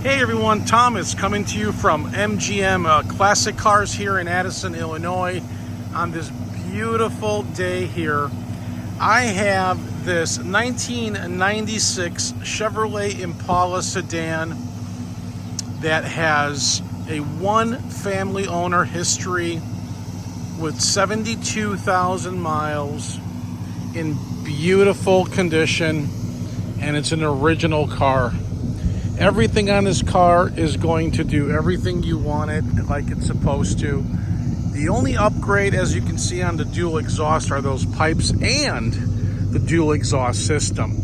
Hey everyone, Thomas coming to you from MGM Classic Cars here in Addison, Illinois. On this beautiful day here, I have this 1996 Chevrolet Impala sedan that has a one family owner history with 72,000 miles in beautiful condition, and it's an original car. Everything on this car is going to do everything you want it like it's supposed to. The only upgrade, as you can see on the dual exhaust, are those pipes and the dual exhaust system.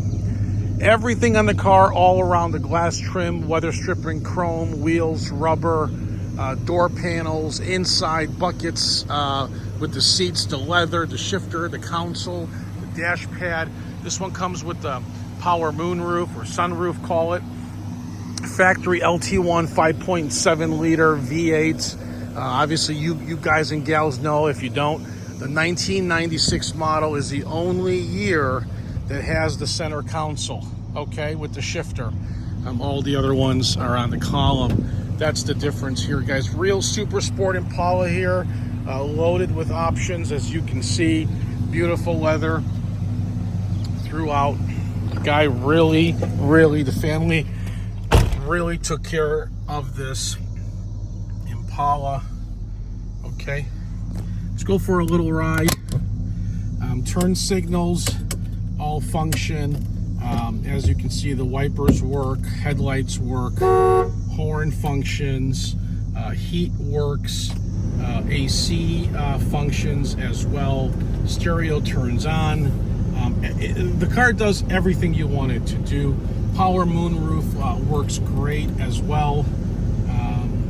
Everything on the car all around, the glass trim, weather stripping, chrome, wheels, rubber, door panels, inside buckets with the seats, the leather, the shifter, the console, the dash pad. This one comes with the power moonroof or sunroof, call it. Factory LT1 5.7 liter V8. Obviously you guys and gals know. If you don't, the 1996 model is the only year that has the center console, okay, with the shifter. All the other ones are on the column. That's the difference here, guys. Real super sport Impala here, loaded with options, as you can see. Beautiful leather throughout. The guy really, the family really took care of this Impala. Okay, let's go for a little ride. Turn signals all function. As you can see, the wipers work, headlights work, horn functions, heat works, AC functions as well. Stereo turns on. The car does everything you want it to do. Power moonroof works great as well.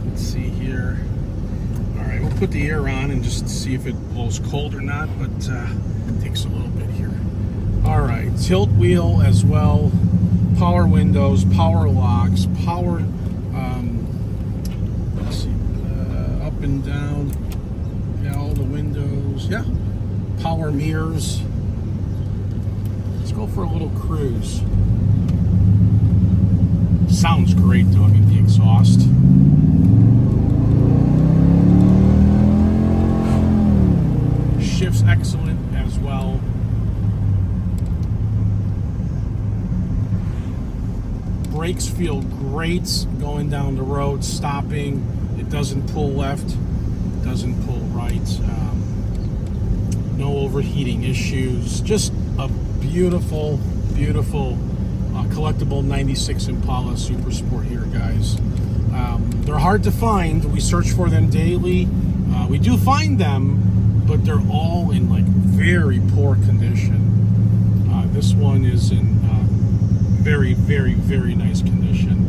Let's see here. All right, we'll put the air on and just see if it blows cold or not, but it takes a little bit here. All right, tilt wheel as well. Power windows, power locks, power, let's see, up and down. Yeah, all the windows. Yeah, power mirrors. Let's go for a little cruise. Sounds great though, I mean, the exhaust. Shifts excellent as well. Brakes feel great going down the road, stopping. It doesn't pull left, it doesn't pull right. No overheating issues. Just a beautiful collectible 96 Impala Super Sport here, guys. They're hard to find. We search for them daily. We do find them, but they're all in like very poor condition. This one is in very nice condition.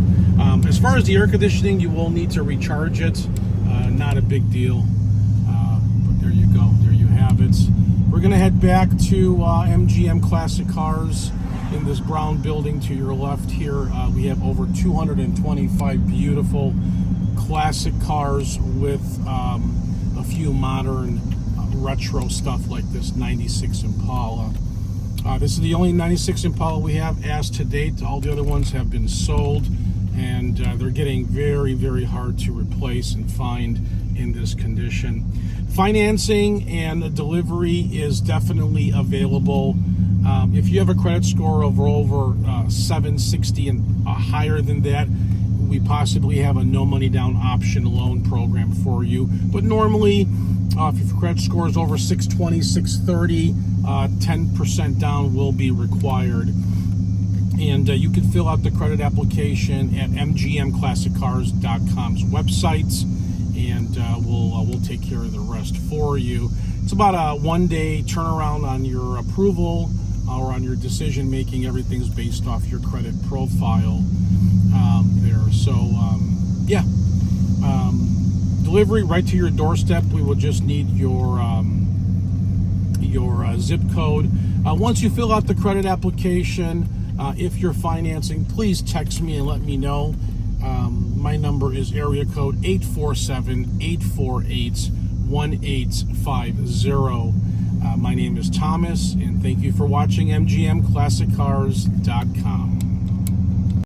As far as the air conditioning, you will need to recharge it. Not a big deal. But there you go. There you have it. We're gonna head back to MGM Classic Cars in this brown building to your left here. We have over 225 beautiful classic cars with a few modern retro stuff like this 96 Impala. This is the only 96 Impala we have as to date. All the other ones have been sold, and they're getting very hard to replace and find in this condition. Financing and delivery is definitely available. If you have a credit score of over 760 and higher than that, we possibly have a no money down option loan program for you. But normally, if your credit score is over 620, 630, 10% down will be required. And you can fill out the credit application at mgmclassiccars.com's website, and we'll take care of the rest for you. It's about a one-day turnaround on your approval or on your decision making. Everything's based off your credit profile there. So yeah, delivery right to your doorstep. We will just need your zip code. Once you fill out the credit application, if you're financing, please text me and let me know. My number is area code 847-848-1850. My name is Thomas, and thank you for watching MGMClassicCars.com.